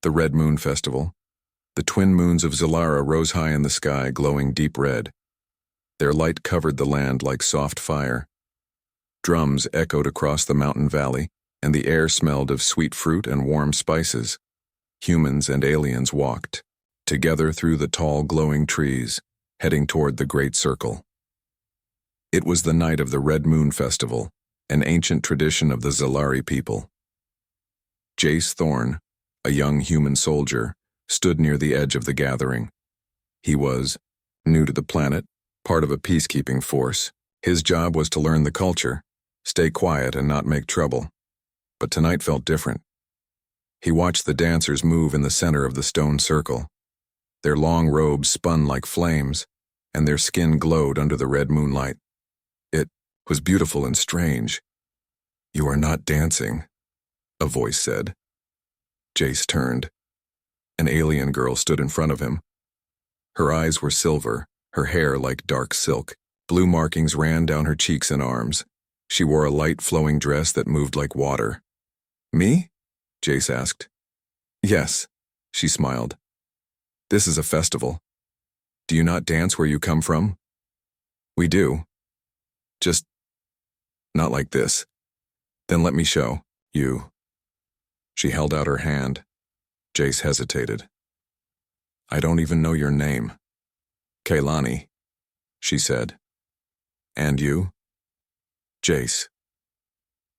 The Red Moon Festival. The twin moons of Zilara rose high in the sky, glowing deep red. Their light covered the land like soft fire. Drums echoed across the mountain valley, and the air smelled of sweet fruit and warm spices. Humans and aliens walked, together through the tall, glowing trees, heading toward the Great Circle. It was the night of the Red Moon Festival, an ancient tradition of the Zalari people. Jace Thorne, a young human soldier, stood near the edge of the gathering. He was new to the planet, part of a peacekeeping force. His job was to learn the culture, stay quiet and not make trouble. But tonight felt different. He watched the dancers move in the center of the stone circle. Their long robes spun like flames, and their skin glowed under the red moonlight. It was beautiful and strange. "You are not dancing," a voice said. Jace turned. An alien girl stood in front of him. Her eyes were silver, her hair like dark silk. Blue markings ran down her cheeks and arms. She wore a light flowing dress that moved like water. "Me?" Jace asked. "Yes," she smiled. "This is a festival. Do you not dance where you come from?" "We do. Just not like this." "Then let me show you." She held out her hand. Jace hesitated. "I don't even know your name." "Kaylani," she said. "And you?" "Jace."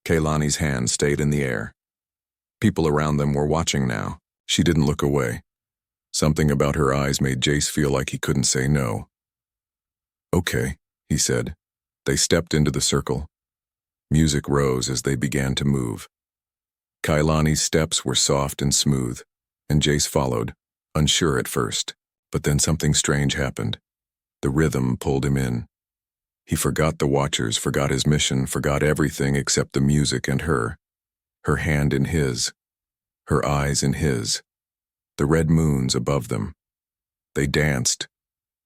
Kaylani's hand stayed in the air. People around them were watching now. She didn't look away. Something about her eyes made Jace feel like he couldn't say no. "Okay," he said. They stepped into the circle. Music rose as they began to move. Kaylani's steps were soft and smooth, and Jace followed, unsure at first. But then something strange happened. The rhythm pulled him in. He forgot the watchers, forgot his mission, forgot everything except the music and her. Her hand in his. Her eyes in his. The red moons above them. They danced.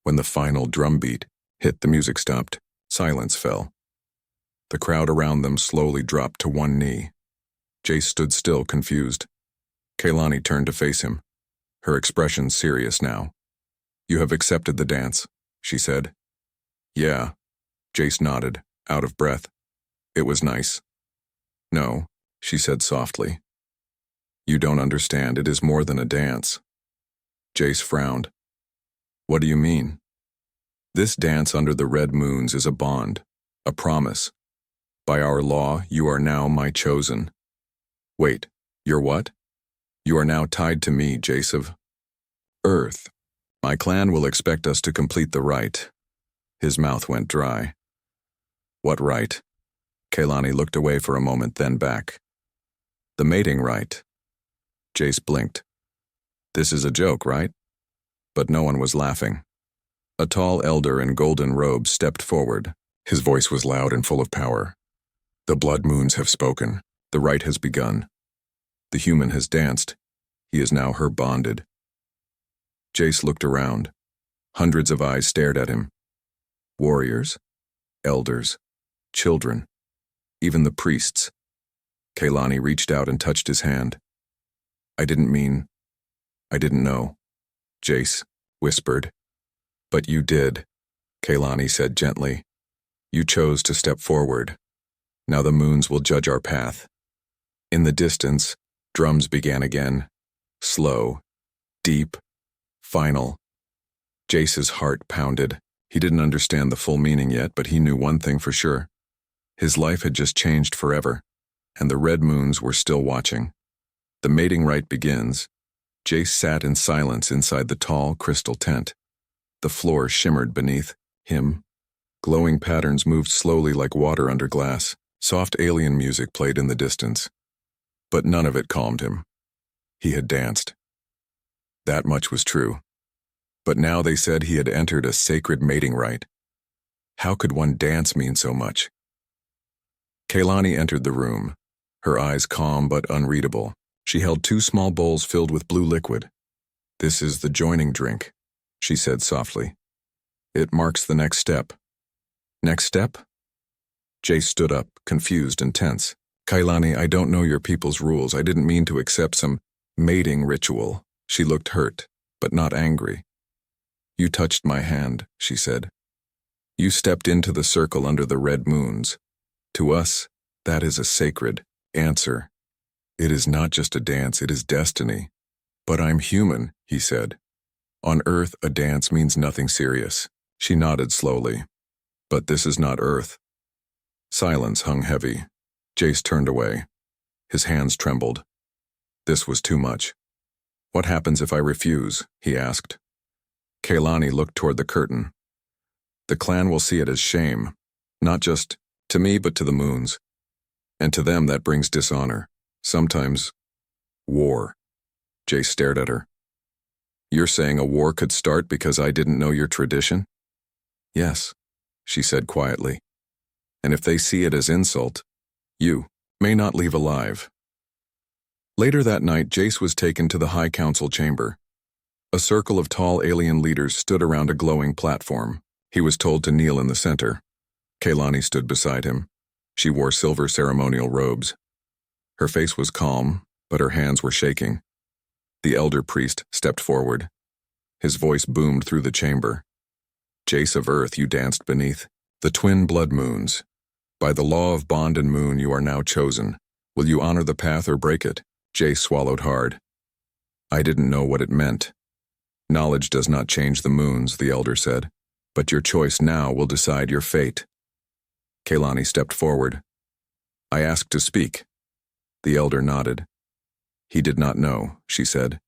When the final drum beat hit, the music stopped. Silence fell. The crowd around them slowly dropped to one knee. Jace stood still, confused. Kaylani turned to face him, her expression serious now. "You have accepted the dance," she said. "Yeah." Jace nodded, out of breath. "It was nice." "No," she said softly. "You don't understand. It is more than a dance." Jace frowned. "What do you mean?" "This dance under the red moons is a bond, a promise. By our law, you are now my chosen." "Wait, you're what?" "You are now tied to me, Jace of Earth. My clan will expect us to complete the rite." His mouth went dry. "What rite?" Kaylani looked away for a moment, then back. "The mating rite." Jace blinked. "This is a joke, right?" But no one was laughing. A tall elder in golden robes stepped forward. His voice was loud and full of power. "The blood moons have spoken. The rite has begun. The human has danced. He is now her bonded." Jace looked around. Hundreds of eyes stared at him. Warriors, elders, children, even the priests. Kaylani reached out and touched his hand. I didn't know," Jace whispered. "But you did," Kaylani said gently. "You chose to step forward. Now the moons will judge our path." In the distance, drums began again. Slow, deep, final. Jace's heart pounded. He didn't understand the full meaning yet, but he knew one thing for sure. His life had just changed forever, and the red moons were still watching. The mating rite begins. Jace sat in silence inside the tall crystal tent. The floor shimmered beneath him. Glowing patterns moved slowly like water under glass. Soft alien music played in the distance. But none of it calmed him. He had danced. That much was true. But now they said he had entered a sacred mating rite. How could one dance mean so much? Kaylani entered the room, her eyes calm but unreadable. She held 2 small bowls filled with blue liquid. "This is the joining drink," she said softly. "It marks the next step." "Next step?" Jace stood up, confused and tense. "Kaylani, I don't know your people's rules. I didn't mean to accept some Mating ritual. She looked hurt, but not angry. You touched my hand, she said. You stepped into the circle under the red moons. To us, that is a sacred answer. It is not just a dance, it is destiny. But I'm human, he said. On Earth, a dance means nothing serious. She nodded slowly. But this is not Earth. Silence hung heavy. Jace turned away. His hands trembled. This was too much. What happens if I refuse? He asked. Kaylani looked toward the curtain. The clan will see it as shame, not just to me but to the moons. And to them that brings dishonor. Sometimes, war. Jace stared at her. You're saying a war could start because I didn't know your tradition? Yes, she said quietly. And if they see it as insult, you may not leave alive. Later that night, Jace was taken to the High Council chamber. A circle of tall alien leaders stood around a glowing platform. He was told to kneel in the center. Kaylani stood beside him. She wore silver ceremonial robes. Her face was calm, but her hands were shaking. The elder priest stepped forward. His voice boomed through the chamber. Jace of Earth, you danced beneath the twin blood moons. By the law of bond and moon, you are now chosen. Will you honor the path or break it? Jace swallowed hard. I didn't know what it meant. Knowledge does not change the moons, the elder said, but your choice now will decide your fate. Kaylani stepped forward. I asked to speak. The elder nodded. He did not know, she said.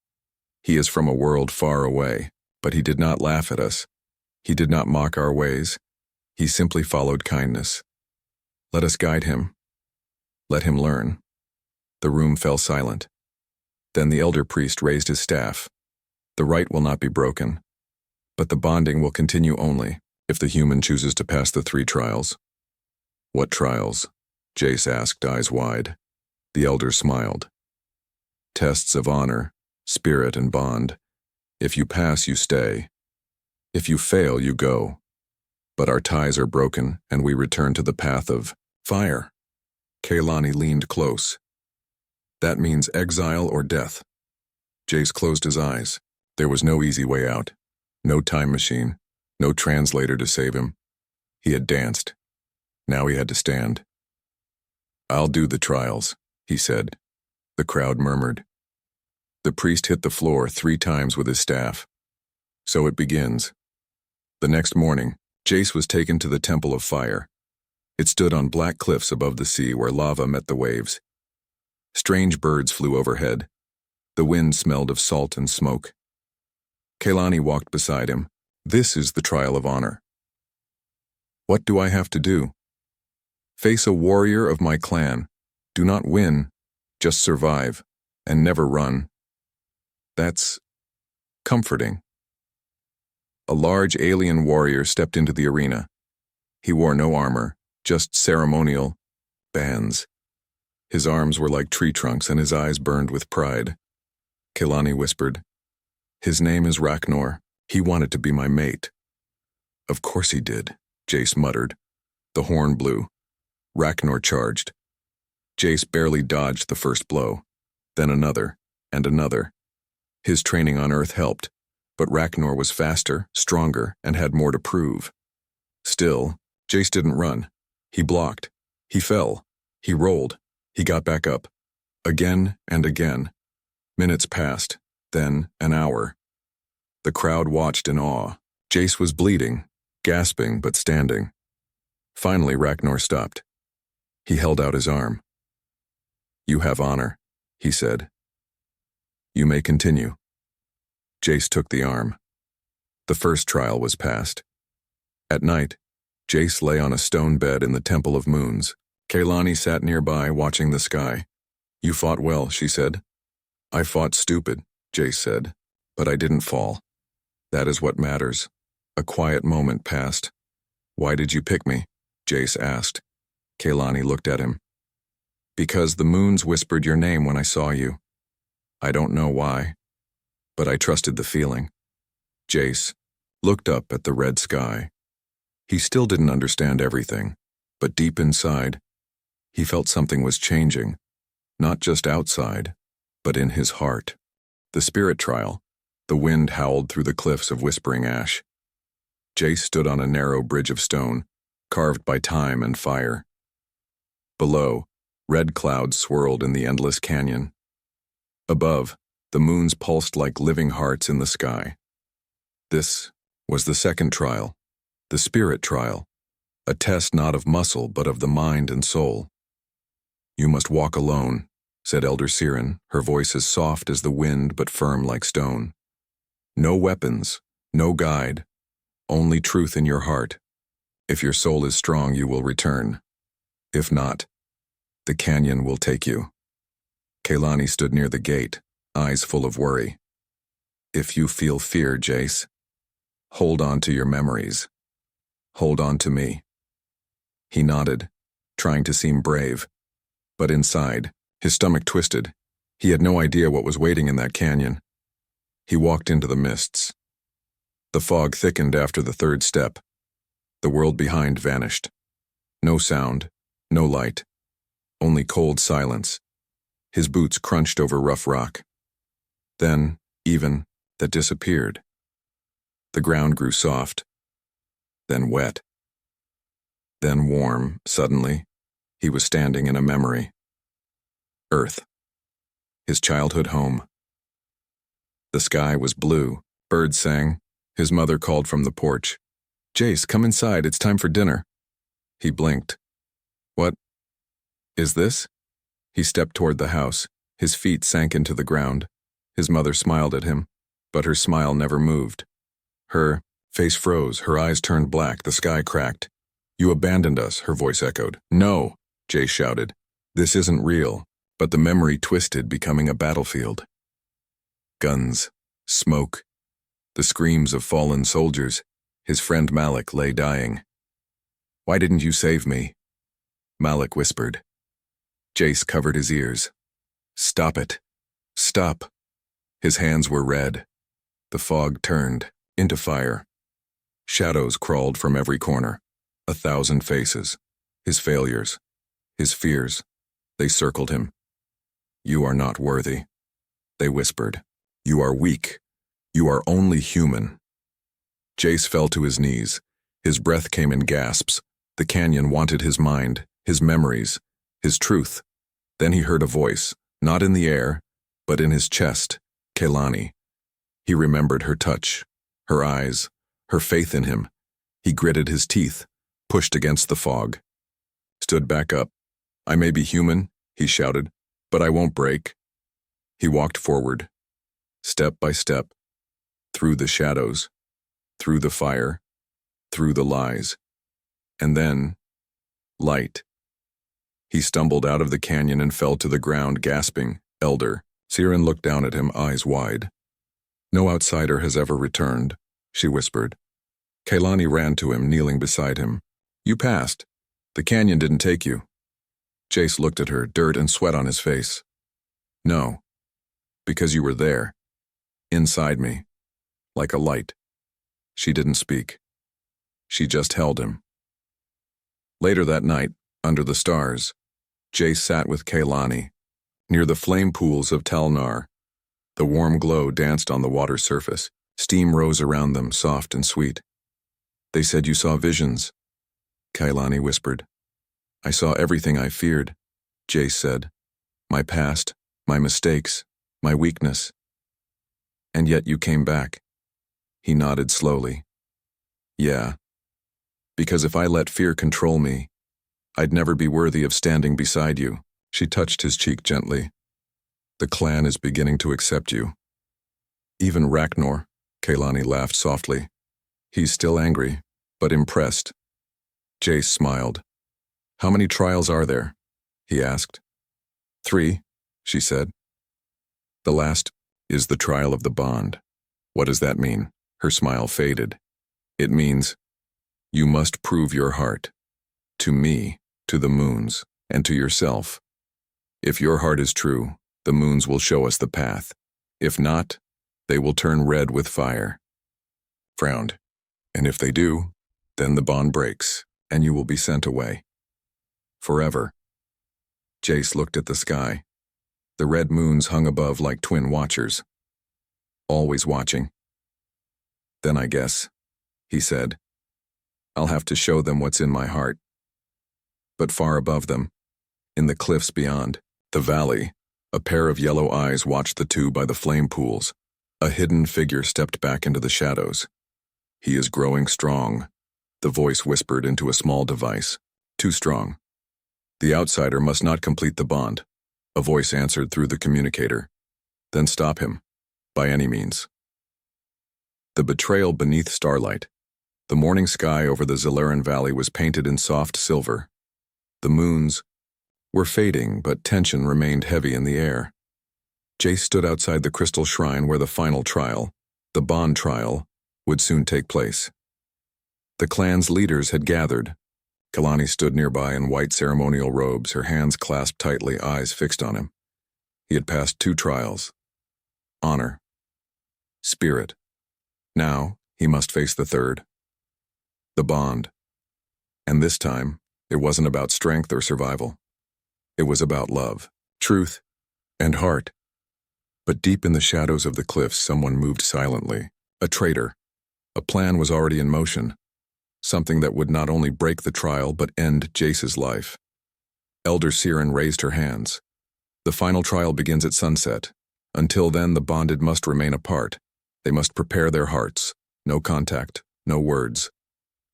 He is from a world far away, but he did not laugh at us. He did not mock our ways. He simply followed kindness. Let us guide him. Let him learn. The room fell silent. Then the elder priest raised his staff. The rite will not be broken, but the bonding will continue only if the human chooses to pass the 3 trials. What trials? Jace asked, eyes wide. The elder smiled. Tests of honor, spirit, and bond. If you pass, you stay. If you fail, you go. But our ties are broken, and we return to the path of fire. Kaylani leaned close. That means exile or death. Jace closed his eyes. There was no easy way out. No time machine. No translator to save him. He had danced. Now he had to stand. I'll do the trials, he said. The crowd murmured. The priest hit the floor 3 times with his staff. So it begins. The next morning, Jace was taken to the Temple of Fire. It stood on black cliffs above the sea where lava met the waves. Strange birds flew overhead. The wind smelled of salt and smoke. Kaylani walked beside him. This is the trial of honor. What do I have to do? Face a warrior of my clan. Do not win, just survive, and never run. That's comforting. A large alien warrior stepped into the arena. He wore no armor, just ceremonial bands. His arms were like tree trunks and his eyes burned with pride. Kaylani whispered, His name is Ragnar. He wanted to be my mate. Of course he did, Jace muttered. The horn blew. Ragnar charged. Jace barely dodged the first blow, then another, and another. His training on Earth helped, but Ragnar was faster, stronger, and had more to prove. Still, Jace didn't run. He blocked. He fell. He rolled. He got back up. Again and again. Minutes passed, then an hour. The crowd watched in awe. Jace was bleeding, gasping but standing. Finally, Ragnar stopped. He held out his arm. You have honor, he said. You may continue. Jace took the arm. The first trial was passed. At night, Jace lay on a stone bed in the Temple of Moons. Kaylani sat nearby, watching the sky. You fought well, she said. I fought stupid, Jace said, but I didn't fall. That is what matters. A quiet moment passed. Why did you pick me? Jace asked. Kaylani looked at him. Because the moons whispered your name when I saw you. I don't know why, but I trusted the feeling. Jace looked up at the red sky. He still didn't understand everything, but deep inside, he felt something was changing, not just outside, but in his heart. The spirit trial. The wind howled through the cliffs of whispering ash. Jace stood on a narrow bridge of stone, carved by time and fire. Below, red clouds swirled in the endless canyon. Above, the moons pulsed like living hearts in the sky. This was the second trial, the spirit trial, a test not of muscle but of the mind and soul. "You must walk alone," said Elder Siren, her voice as soft as the wind but firm like stone. "No weapons, no guide, only truth in your heart. If your soul is strong, you will return. If not, the canyon will take you." Kaylani stood near the gate, eyes full of worry. "If you feel fear, Jace, hold on to your memories. Hold on to me." He nodded, trying to seem brave, but inside, his stomach twisted. He had no idea what was waiting in that canyon. He walked into the mists. The fog thickened after the third step. The world behind vanished. No sound, no light, only cold silence. His boots crunched over rough rock. Then, even, that disappeared. The ground grew soft, then wet, then warm. Suddenly, he was standing in a memory. Earth. His childhood home. The sky was blue. Birds sang. His mother called from the porch. "Jace, come inside, it's time for dinner." He blinked. "What is this?" He stepped toward the house. His feet sank into the ground. His mother smiled at him, but her smile never moved. Her face froze, her eyes turned black, the sky cracked. "You abandoned us," her voice echoed. "No," Jace shouted. "This isn't real." But the memory twisted, becoming a battlefield. Guns, smoke, the screams of fallen soldiers. His friend Malik lay dying. "Why didn't you save me?" Malik whispered. Jace covered his ears. "Stop it. Stop." His hands were red. The fog turned into fire. Shadows crawled from every corner. 1,000 faces. His failures. His fears. They circled him. "You are not worthy," they whispered. "You are weak. You are only human." Jace fell to his knees. His breath came in gasps. The canyon wanted his mind, his memories, his truth. Then he heard a voice, not in the air, but in his chest, Kaylani. He remembered her touch, her eyes, her faith in him. He gritted his teeth, pushed against the fog. Stood back up. "I may be human," he shouted, "but I won't break." He walked forward, step by step, through the shadows, through the fire, through the lies. And then, light. He stumbled out of the canyon and fell to the ground, gasping. "Elder." Siren looked down at him, eyes wide. "No outsider has ever returned," she whispered. Kaylani ran to him, kneeling beside him. "You passed. The canyon didn't take you." Jace looked at her, dirt and sweat on his face. "No, because you were there, inside me, like a light." She didn't speak. She just held him. Later that night, under the stars, Jace sat with Kaylani, near the flame pools of Talnar. The warm glow danced on the water's surface. Steam rose around them, soft and sweet. "They said you saw visions," Kaylani whispered. "I saw everything I feared," Jace said. "My past, my mistakes, my weakness. And yet you came back." He nodded slowly. "Yeah. Because if I let fear control me, I'd never be worthy of standing beside you." She touched his cheek gently. "The clan is beginning to accept you." "Even Ragnar," Kaylani laughed softly. "He's still angry, but impressed." Jace smiled. "How many trials are there?" he asked. "3, she said. "The last is the trial of the bond." "What does that mean?" Her smile faded. "It means you must prove your heart. To me, to the moons, and to yourself. If your heart is true, the moons will show us the path. If not, they will turn red with fire." Frowned. "And if they do, then the bond breaks, and you will be sent away. Forever." Jace looked at the sky. The red moons hung above like twin watchers. always watching. "Then I guess," he said, "I'll have to show them what's in my heart." But far above them, in the cliffs beyond, the valley, a pair of yellow eyes watched the two by the flame pools. A hidden figure stepped back into the shadows. "He is growing strong," the voice whispered into a small device. "Too strong. The outsider must not complete the bond," a voice answered through the communicator. "Then stop him, by any means." The betrayal beneath starlight. The morning sky over the Zalaran Valley was painted in soft silver. The moons were fading, but tension remained heavy in the air. Jace stood outside the crystal shrine where the final trial, the bond trial, would soon take place. The clan's leaders had gathered. Kalani stood nearby in white ceremonial robes, her hands clasped tightly, eyes fixed on him. He had passed 2 trials. Honor. Spirit. Now, he must face the 3rd. The bond. And this time, it wasn't about strength or survival. It was about love, truth, and heart. But deep in the shadows of the cliffs, someone moved silently. A traitor. A plan was already in motion. Something that would not only break the trial, but end Jace's life. Elder Siren raised her hands. "The final trial begins at sunset. Until then, the bonded must remain apart. They must prepare their hearts. No contact, no words."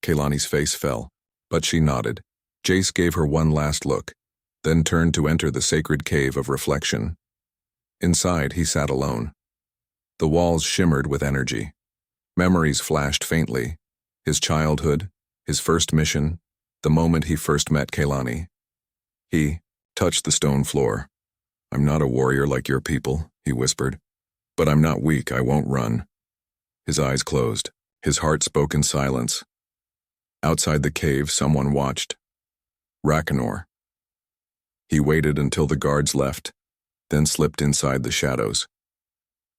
Kaylani's face fell, but she nodded. Jace gave her one last look, then turned to enter the sacred cave of reflection. Inside, he sat alone. The walls shimmered with energy. Memories flashed faintly. His childhood, his first mission, the moment he first met Kaylani. He touched the stone floor. "I'm not a warrior like your people," he whispered. "But I'm not weak, I won't run." His eyes closed. His heart spoke in silence. Outside the cave, someone watched. Rakanor. He waited until the guards left, then slipped inside the shadows.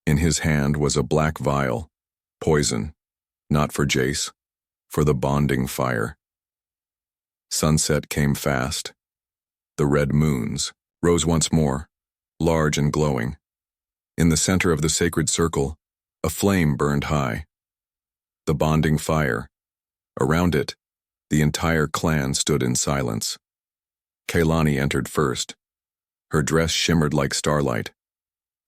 In his hand was a black vial, poison, not for Jace, for the bonding fire. Sunset came fast. The red moons rose once more, large and glowing. In the center of the sacred circle, a flame burned high. The bonding fire. Around it, the entire clan stood in silence. Kaylani entered first. Her dress shimmered like starlight.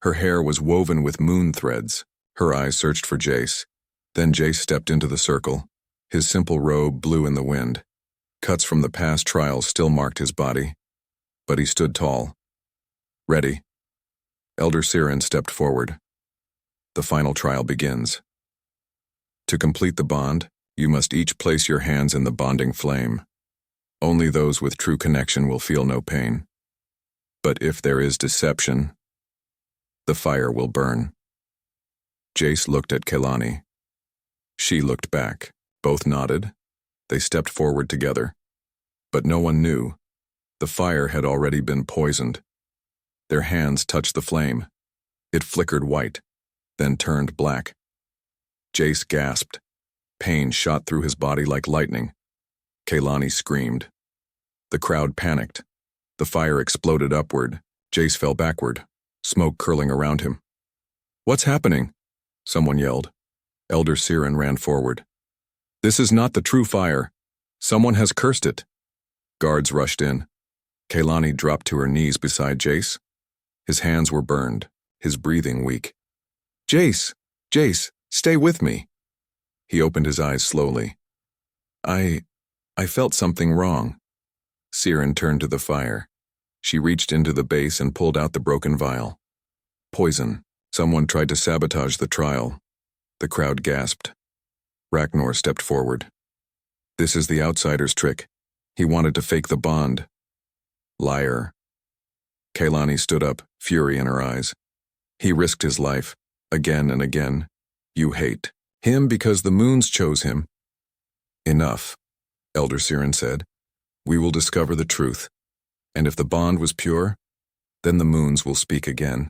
Her hair was woven with moon threads. Her eyes searched for Jace. Then Jace stepped into the circle. His simple robe blew in the wind. Cuts from the past trials still marked his body. But he stood tall. Ready. Elder Siren stepped forward. "The final trial begins. To complete the bond, you must each place your hands in the bonding flame. Only those with true connection will feel no pain. But if there is deception, the fire will burn." Jace looked at Kaylani. She looked back. Both nodded. They stepped forward together. But no one knew. The fire had already been poisoned. Their hands touched the flame. It flickered white, then turned black. Jace gasped. Pain shot through his body like lightning. Kaylani screamed. The crowd panicked. The fire exploded upward. Jace fell backward, smoke curling around him. "What's happening?" someone yelled. Elder Siren ran forward. "This is not the true fire. Someone has cursed it." Guards rushed in. Kaylani dropped to her knees beside Jace. His hands were burned, his breathing weak. "Jace! Jace, stay with me." He opened his eyes slowly. I felt something wrong." Siren turned to the fire. She reached into the base and pulled out the broken vial. Poison. Someone tried to sabotage the trial. The crowd gasped. Rakanor stepped forward. "This is the outsider's trick. He wanted to fake the bond." "Liar." Kaylani stood up, fury in her eyes. "He risked his life, again and again. You hate him because the moons chose him." "Enough," Elder Siren said. "We will discover the truth. And if the bond was pure, then the moons will speak again."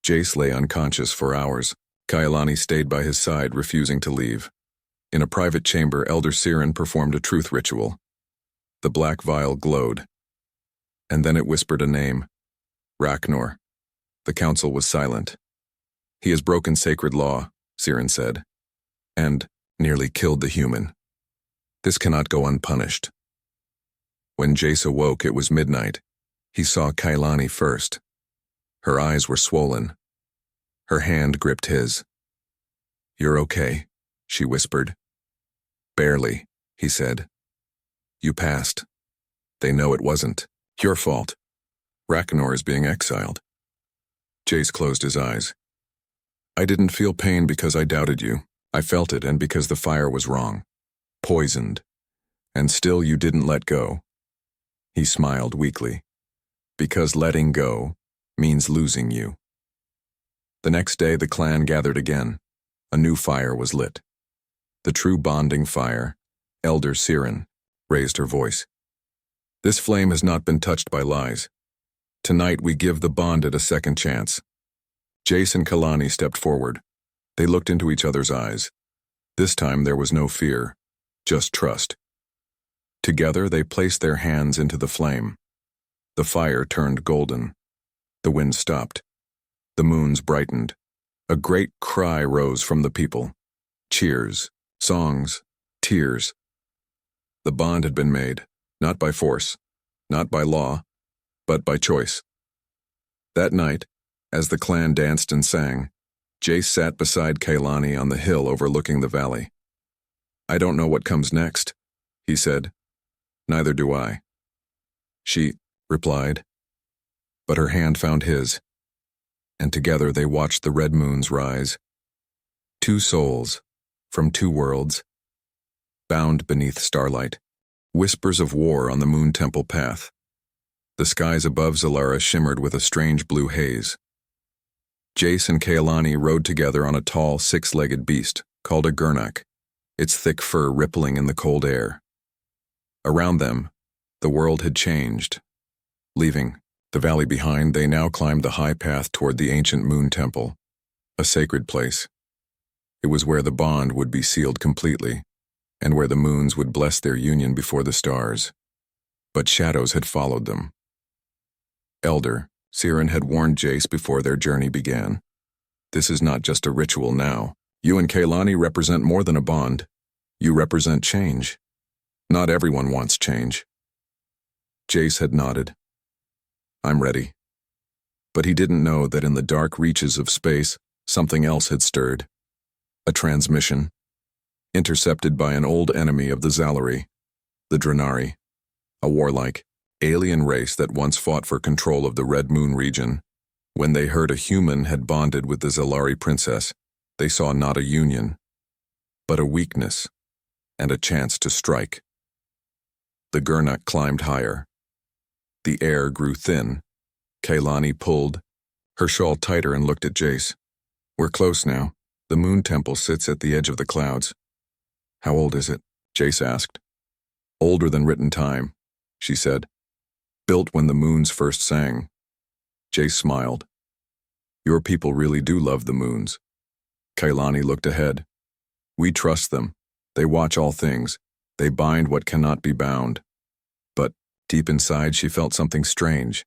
Jace lay unconscious for hours. Kaylani stayed by his side, refusing to leave. In a private chamber, Elder Siren performed a truth ritual. The black vial glowed. And then it whispered a name. Rakanor. The council was silent. He has broken sacred law, Siren said, and nearly killed the human. This cannot go unpunished. When Jace awoke, it was midnight. He saw Kailani first. Her eyes were swollen. Her hand gripped his. "You're okay," she whispered. "Barely," he said. "You passed. They know it wasn't your fault. Rakenor is being exiled." Jace closed his eyes. "I didn't feel pain because I doubted you. I felt it, and because the fire was wrong. Poisoned. And still you didn't let go." He smiled weakly. "Because letting go means losing you." The next day the clan gathered again. A new fire was lit. The true bonding fire, Elder Siren, raised her voice. "This flame has not been touched by lies. Tonight we give the bonded a second chance." Jace and Kalani stepped forward. They looked into each other's eyes. This time there was no fear, just trust. Together they placed their hands into the flame. The fire turned golden. The wind stopped. The moons brightened. A great cry rose from the people. Cheers, songs, tears. The bond had been made, not by force, not by law, but by choice. That night, as the clan danced and sang, Jace sat beside Kailani on the hill overlooking the valley. "I don't know what comes next," he said. "Neither do I." She replied, but her hand found his, and together they watched the red moons rise. Two souls, from two worlds, bound beneath starlight, whispers of war on the moon temple path. The skies above Zalara shimmered with a strange blue haze. Jace and Kailani rode together on a tall, six-legged beast called a Gurnak, its thick fur rippling in the cold air. Around them, the world had changed. Leaving the valley behind, they now climbed the high path toward the ancient moon temple, a sacred place. It was where the bond would be sealed completely, and where the moons would bless their union before the stars. But shadows had followed them. Elder Siren had warned Jace before their journey began. "This is not just a ritual now. You and Kailani represent more than a bond. You represent change. Not everyone wants change." Jace had nodded. "I'm ready." But he didn't know that in the dark reaches of space, something else had stirred. A transmission, intercepted by an old enemy of the Zalari, the Drenari, a warlike, alien race that once fought for control of the Red Moon region. When they heard a human had bonded with the Zalari princess, they saw not a union, but a weakness and a chance to strike. The Gurnak climbed higher. The air grew thin. Kailani pulled her shawl tighter and looked at Jace. "We're close now. The moon temple sits at the edge of the clouds." "How old is it?" Jace asked. "Older than written time," she said. "Built when the moons first sang." Jace smiled. "Your people really do love the moons." Kailani looked ahead. "We trust them. They watch all things. They bind what cannot be bound." But deep inside she felt something strange,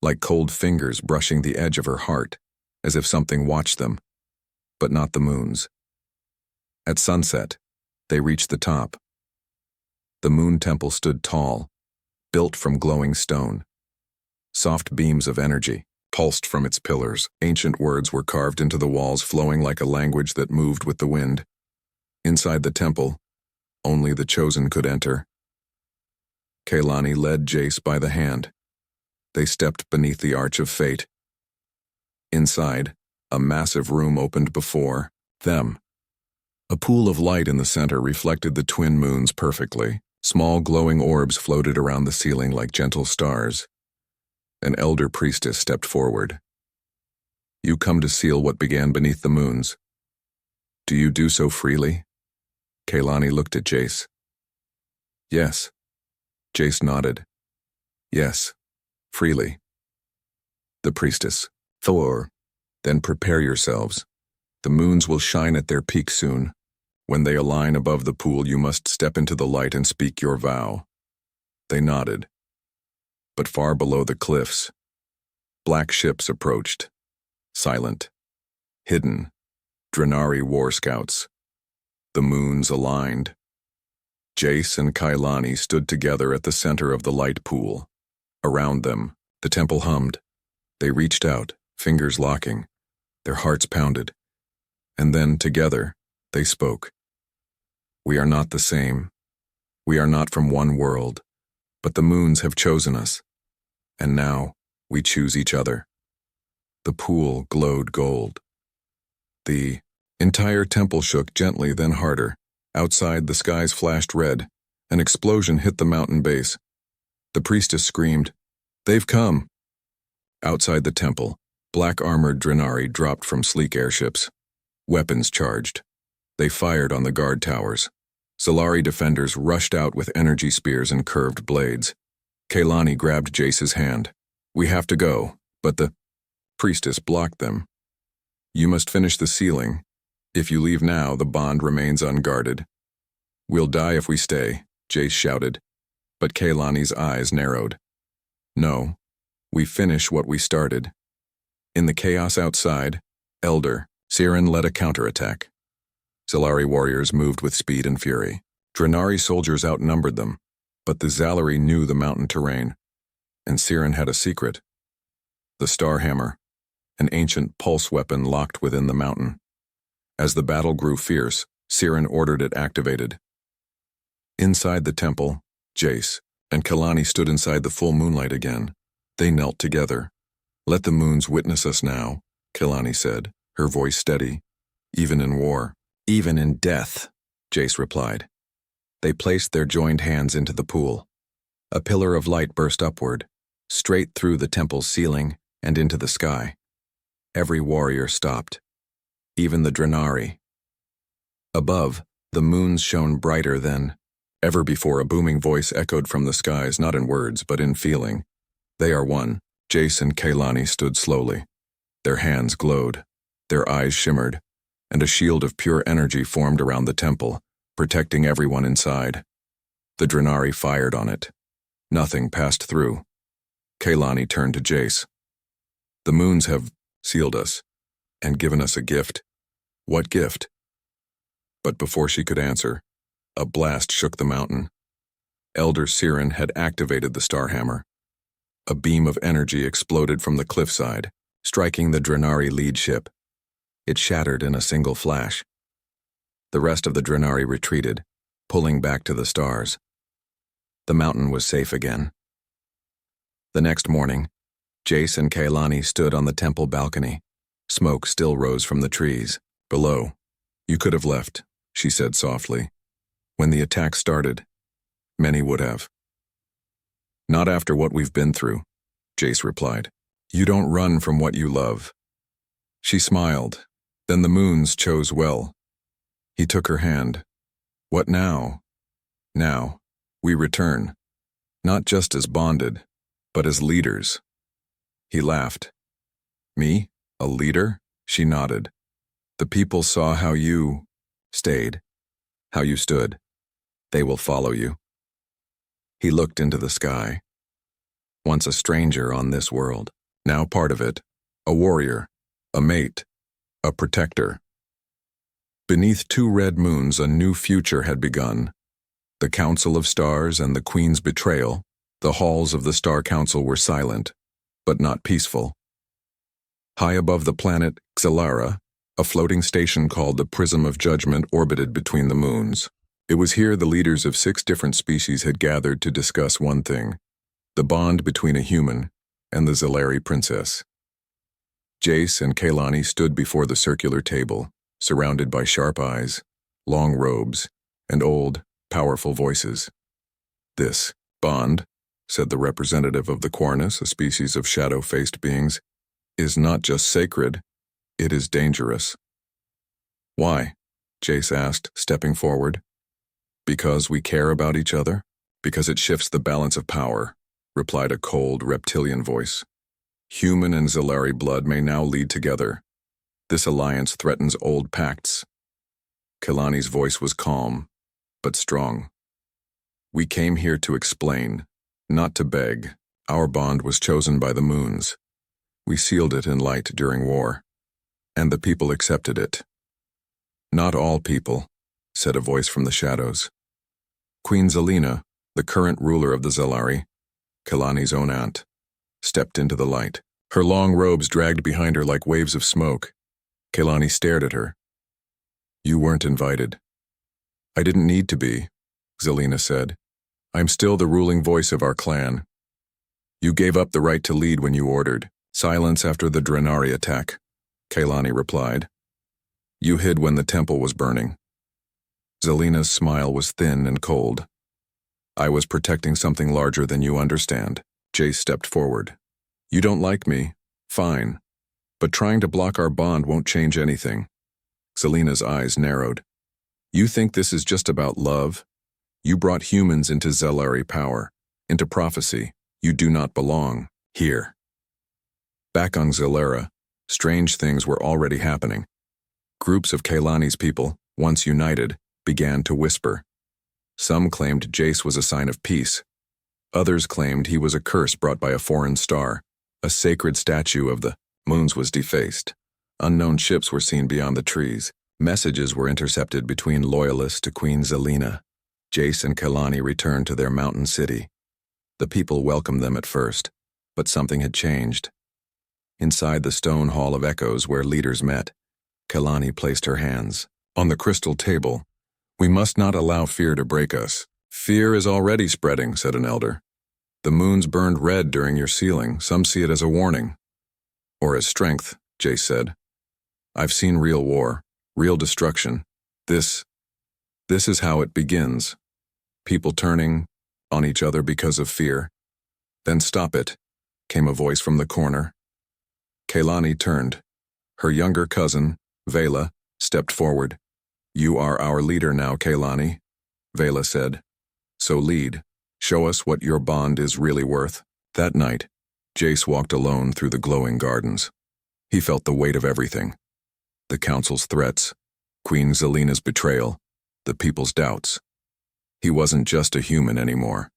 like cold fingers brushing the edge of her heart, as if something watched them, but not the moons. At sunset, they reached the top. The moon temple stood tall, built from glowing stone. Soft beams of energy pulsed from its pillars. Ancient words were carved into the walls, flowing like a language that moved with the wind. Inside the temple, only the chosen could enter. Kailani led Jace by the hand. They stepped beneath the arch of fate. Inside, a massive room opened before them. A pool of light in the center reflected the twin moons perfectly. Small glowing orbs floated around the ceiling like gentle stars. An elder priestess stepped forward. "You come to seal what began beneath the moons. Do you do so freely?" Kailani looked at Jace. "Yes." Jace nodded. "Yes, freely." The priestess. "Thor, then prepare yourselves. The moons will shine at their peak soon. When they align above the pool, you must step into the light and speak your vow." They nodded. But far below the cliffs, black ships approached, silent, Hidden. Drenari war scouts. The moons aligned. Jace and Kailani stood together at the center of the light pool. Around them, the temple hummed. They reached out, fingers locking. Their hearts pounded. And then, together, they spoke. We are not the same. We are not from one world, but the moons have chosen us. And now, we choose each other. The pool glowed gold. The entire temple shook gently, then harder. Outside, the skies flashed red. An explosion hit the mountain base. The priestess screamed, "They've come!" Outside the temple, black-armored Drenari dropped from sleek airships. Weapons charged. They fired on the guard towers. Zalari defenders rushed out with energy spears and curved blades. Kailani grabbed Jace's hand. "We have to go," but the priestess blocked them. "You must finish the sealing. If you leave now, the bond remains unguarded." "We'll die if we stay," Jace shouted, but Kailani's eyes narrowed. "No, we finish what we started." In the chaos outside, Elder Siren led a counterattack. Zalari warriors moved with speed and fury. Drenari soldiers outnumbered them, but the Zalari knew the mountain terrain, and Siren had a secret. The Star Hammer, an ancient pulse weapon locked within the mountain. As the battle grew fierce, Siren ordered it activated. Inside the temple, Jace and Kailani stood inside the full moonlight again. They knelt together. "Let the moons witness us now," Kailani said, her voice steady. "Even in war, even in death," Jace replied. They placed their joined hands into the pool. A pillar of light burst upward, straight through the temple's ceiling and into the sky. Every warrior stopped, even the Drenari. Above, the moons shone brighter than ever before. A booming voice echoed from the skies, not in words, but in feeling. "They are one." Jace and Kailani stood slowly. Their hands glowed, their eyes shimmered, and a shield of pure energy formed around the temple, protecting everyone inside. The Drenari fired on it. Nothing passed through. Kailani turned to Jace. "The moons have sealed us and given us a gift." "What gift?" But before she could answer, a blast shook the mountain. Elder Siren had activated the Star Hammer. A beam of energy exploded from the cliffside, striking the Drenari lead ship. It shattered in a single flash. The rest of the Drenari retreated, pulling back to the stars. The mountain was safe again. The next morning, Jace and Kailani stood on the temple balcony. Smoke still rose from the trees. Below, "You could have left," she said softly. "When the attack started, many would have." "Not after what we've been through," Jace replied. "You don't run from what you love." She smiled. "Then the moons chose well." He took her hand. "What now?" "Now, we return. Not just as bonded, but as leaders." He laughed. "Me? A leader?" She nodded. "The people saw how you stayed, how you stood. They will follow you." He looked into the sky. Once a stranger on this world, now part of it, a warrior, a mate, a protector. Beneath two red moons, a new future had begun. The Council of Stars and the Queen's betrayal. The halls of the Star Council were silent, but not peaceful. High above the planet Xalara, a floating station called the Prism of Judgment orbited between the moons. It was here the leaders of 6 different species had gathered to discuss one thing: the bond between a human and the Zalari princess. Jace and Kailani stood before the circular table, surrounded by sharp eyes, long robes, and old, powerful voices. "This bond," said the representative of the Quarnus, a species of shadow-faced beings, "is not just sacred, it is dangerous." "Why?" Jace asked, stepping forward. "Because we care about each other? Because it shifts the balance of power," replied a cold, reptilian voice. "Human and Zalari blood may now lead together. This alliance threatens old pacts." Kailani's voice was calm, but strong. "We came here to explain, not to beg. Our bond was chosen by the moons. We sealed it in light during war. and the people accepted it. Not all people, said a voice from the shadows. Queen Zelina, the current ruler of the Zelari, Kalani's own aunt, stepped into the light. Her long robes dragged behind her like waves of smoke. Kalani stared at her. You weren't invited. I didn't need to be, Zelina said. I'm still the ruling voice of our clan. You gave up the right to lead when you ordered. Silence after the Drenari attack, Kalani replied. You hid when the temple was burning. Zelina's smile was thin and cold. I was protecting something larger than you understand. Jace stepped forward. You don't like me? Fine. But trying to block our bond won't change anything. Zelina's eyes narrowed. You think this is just about love? You brought humans into Zelari power, into prophecy. You do not belong here. Back on Zelera, strange things were already happening. Groups of Kalani's people, once united, began to whisper. Some claimed Jace was a sign of peace. Others claimed he was a curse brought by a foreign star. A sacred statue of the moons was defaced. Unknown ships were seen beyond the trees. Messages were intercepted between loyalists to Queen Zelina. Jace and Kalani returned to their mountain city. The people welcomed them at first, but something had changed. Inside the stone hall of echoes where leaders met, Kalani placed her hands on the crystal table. We must not allow fear to break us. Fear is already spreading, said an elder. The moons burned red during your sealing. Some see it as a warning. Or as strength, Jace said. I've seen real war, real destruction. This is how it begins. People turning on each other because of fear. Then stop it, came a voice from the corner. Kalani turned. Her younger cousin, Vela, stepped forward. You are our leader now, Kalani, Vela said. So lead. Show us what your bond is really worth. That night, Jace walked alone through the glowing gardens. He felt the weight of everything. The council's threats, Queen Zelina's betrayal, the people's doubts. He wasn't just a human anymore.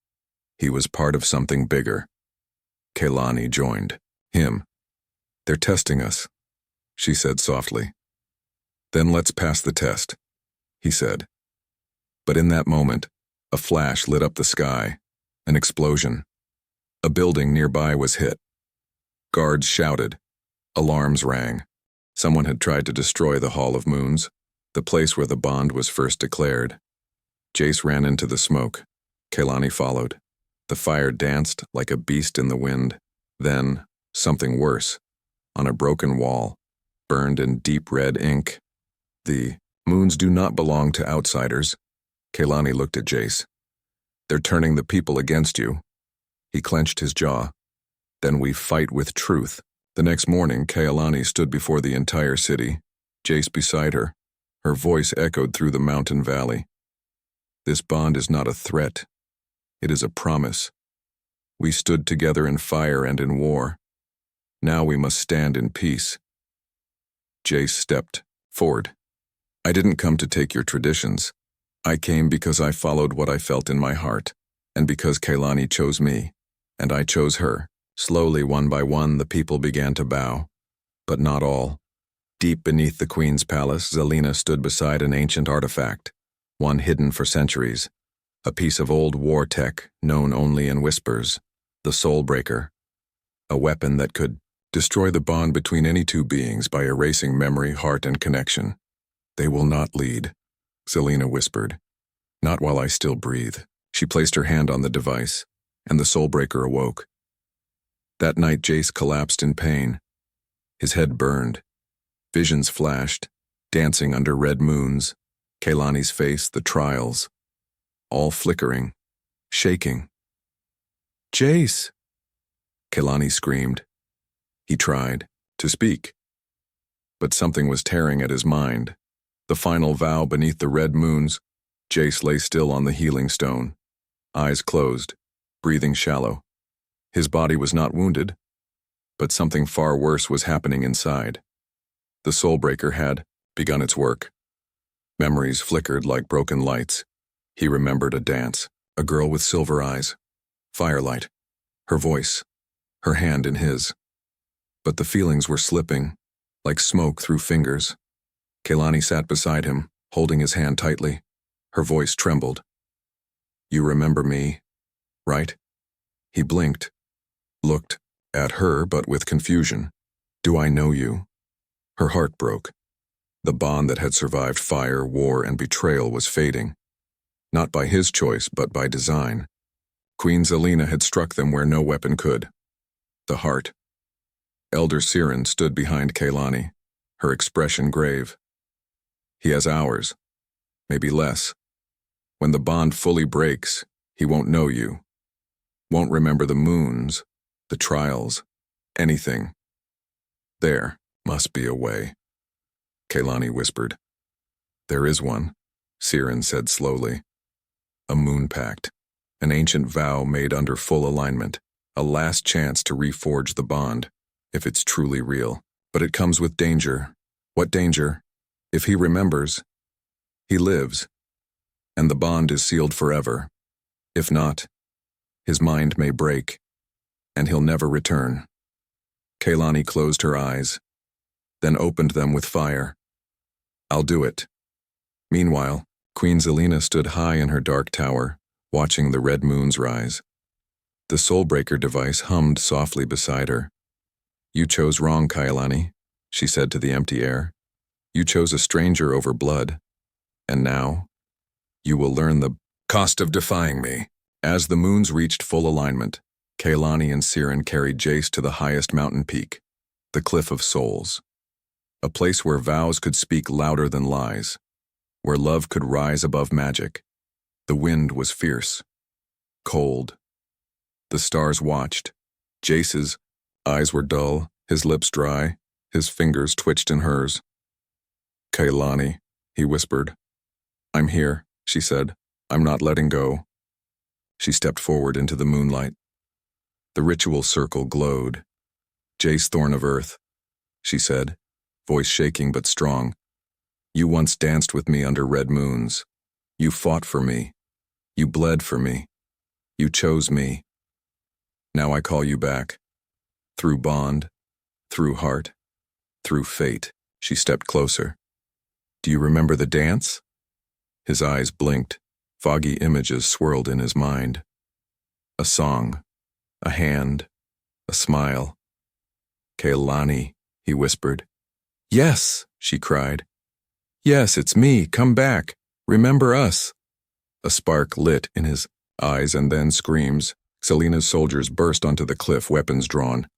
He was part of something bigger. Kalani joined him. They're testing us, she said softly. Then let's pass the test, he said. But in that moment, a flash lit up the sky, an explosion. A building nearby was hit. Guards shouted. Alarms rang. Someone had tried to destroy the Hall of Moons, the place where the bond was first declared. Jace ran into the smoke. Kalani followed. The fire danced like a beast in the wind. Then, something worse. On a broken wall, burned in deep red ink. The moons do not belong to outsiders. Kalani looked at Jace. They're turning the people against you. He clenched his jaw. Then we fight with truth. The next morning, Kalani stood before the entire city, Jace beside her. Her voice echoed through the mountain valley. This bond is not a threat. It is a promise. We stood together in fire and in war. Now we must stand in peace. Jace stepped forward. I didn't come to take your traditions. I came because I followed what I felt in my heart, and because Kalani chose me, and I chose her. Slowly, one by one, the people began to bow. But not all. Deep beneath the queen's palace, Zelina stood beside an ancient artifact, one hidden for centuries, a piece of old war tech known only in whispers, the Soulbreaker, a weapon that could destroy the bond between any two beings by erasing memory, heart, and connection. They will not lead, Zelina whispered. Not while I still breathe. She placed her hand on the device, and the Soulbreaker awoke. That night Jace collapsed in pain. His head burned. Visions flashed, dancing under red moons. Kalani's face, the trials. All flickering, shaking. Jace! Kalani screamed. He tried to speak. But something was tearing at his mind. The final vow beneath the red moons. Jace lay still on the healing stone, eyes closed, breathing shallow. His body was not wounded, but something far worse was happening inside. The Soulbreaker had begun its work. Memories flickered like broken lights. He remembered a dance, a girl with silver eyes, firelight, her voice, her hand in his. But the feelings were slipping, like smoke through fingers. Kaylani sat beside him, holding his hand tightly. Her voice trembled. "You remember me, right?" He blinked, looked at her but with confusion. "Do I know you?" Her heart broke. The bond that had survived fire, war, and betrayal was fading. Not by his choice, but by design. Queen Zelena had struck them where no weapon could. The heart. Elder Siren stood behind Kaylani, her expression grave. "He has hours, maybe less. When the bond fully breaks, he won't know you. Won't remember the moons, the trials, anything. There must be a way," Kaylani whispered. "There is one," Siren said slowly. "A moon pact, an ancient vow made under full alignment, a last chance to reforge the bond, if it's truly real. But it comes with danger. What danger? If he remembers, he lives, and the bond is sealed forever. If not, his mind may break, and he'll never return." Kaylani closed her eyes, then opened them with fire. "I'll do it." Meanwhile, Queen Zelena stood high in her dark tower, watching the red moons rise. The Soulbreaker device hummed softly beside her. "You chose wrong, Kaylani," she said to the empty air. "You chose a stranger over blood. And now, you will learn the cost of defying me." As the moons reached full alignment, Kaylani and Siren carried Jace to the highest mountain peak, the Cliff of Souls. A place where vows could speak louder than lies, where love could rise above magic. The wind was fierce, cold. The stars watched. Jace's eyes were dull, his lips dry, his fingers twitched in hers. "Kaylani," he whispered. "I'm here," she said. "I'm not letting go." She stepped forward into the moonlight. The ritual circle glowed. "Jace Thorn of Earth," she said, voice shaking but strong. "You once danced with me under red moons. You fought for me. You bled for me. You chose me. Now I call you back. Through bond, through heart, through fate." She stepped closer. "Do you remember the dance?" His eyes blinked. Foggy images swirled in his mind. A song, a hand, a smile. "Kaylani," he whispered. "Yes," she cried. "Yes, it's me. Come back. Remember us." A spark lit in his eyes and then screams. Selena's soldiers burst onto the cliff, weapons drawn.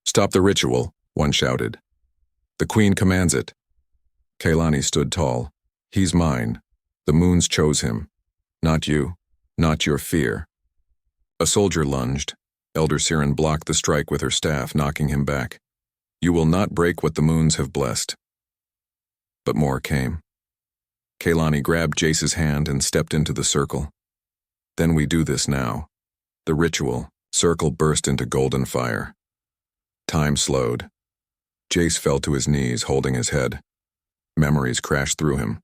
"Stop the ritual," one shouted. "The queen commands it." Kaylani stood tall. "He's mine. The moons chose him. Not you. Not your fear." A soldier lunged. Elder Siren blocked the strike with her staff, knocking him back. "You will not break what the moons have blessed." But more came. Kaylani grabbed Jace's hand and stepped into the circle. "Then we do this now." The ritual circle burst into golden fire. Time slowed. Jace fell to his knees, holding his head. Memories crashed through him.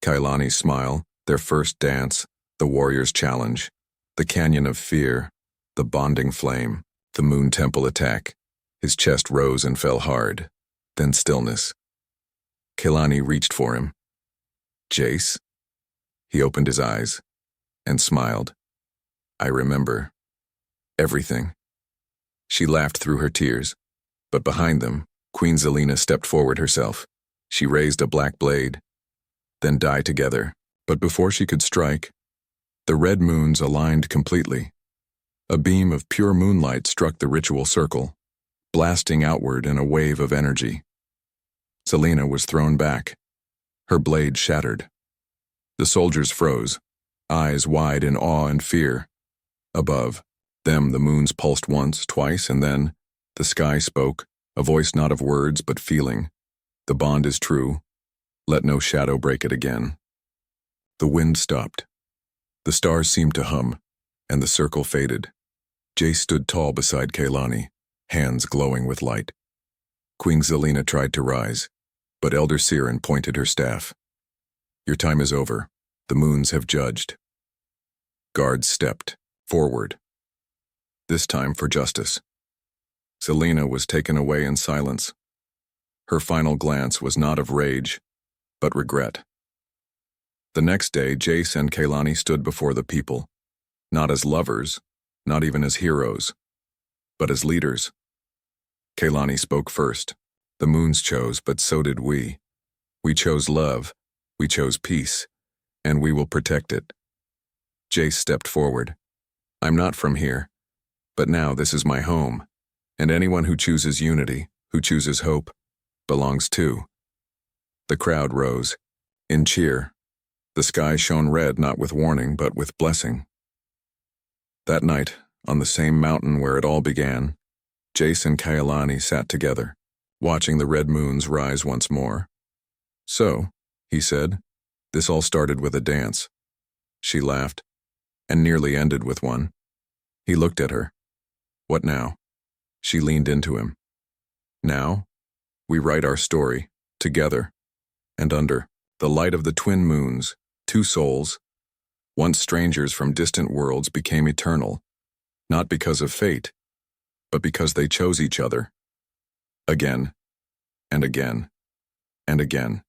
Kaylani's smile, their first dance, the warrior's challenge, the canyon of fear, the bonding flame, the moon temple attack. His chest rose and fell hard. Then stillness. Kaylani reached for him. "Jace?" He opened his eyes and smiled. "I remember. Everything." She laughed through her tears, but behind them, Queen Zelena stepped forward herself. She raised a black blade, then die together. But before she could strike, the red moons aligned completely. A beam of pure moonlight struck the ritual circle, blasting outward in a wave of energy. Zelena was thrown back. Her blade shattered. The soldiers froze, eyes wide in awe and fear. Above them, the moons pulsed once, twice, and then the sky spoke, a voice not of words but feeling. "The bond is true. Let no shadow break it again." The wind stopped. The stars seemed to hum, and the circle faded. Jace stood tall beside Kaylani, hands glowing with light. Queen Zelena tried to rise, but Elder Siren pointed her staff. "Your time is over. The moons have judged." Guards stepped forward, this time for justice. Zelena was taken away in silence. Her final glance was not of rage, but regret. The next day, Jace and Kaylani stood before the people, not as lovers, not even as heroes, but as leaders. Kaylani spoke first. The moons chose, but so did we. We chose love, we chose peace, and we will protect it. Jace stepped forward. I'm not from here, but now this is my home, and anyone who chooses unity, who chooses hope, belongs too. The crowd rose. In cheer, the sky shone red not with warning but with blessing. That night, on the same mountain where it all began, Jace and Kaylani sat together, watching the red moons rise once more. So, he said, this all started with a dance. She laughed, and nearly ended with one. He looked at her. What now? She leaned into him. Now, we write our story, together, and under the light of the twin moons, two souls, once strangers from distant worlds, became eternal, not because of fate, but because they chose each other. Again, and again, and again.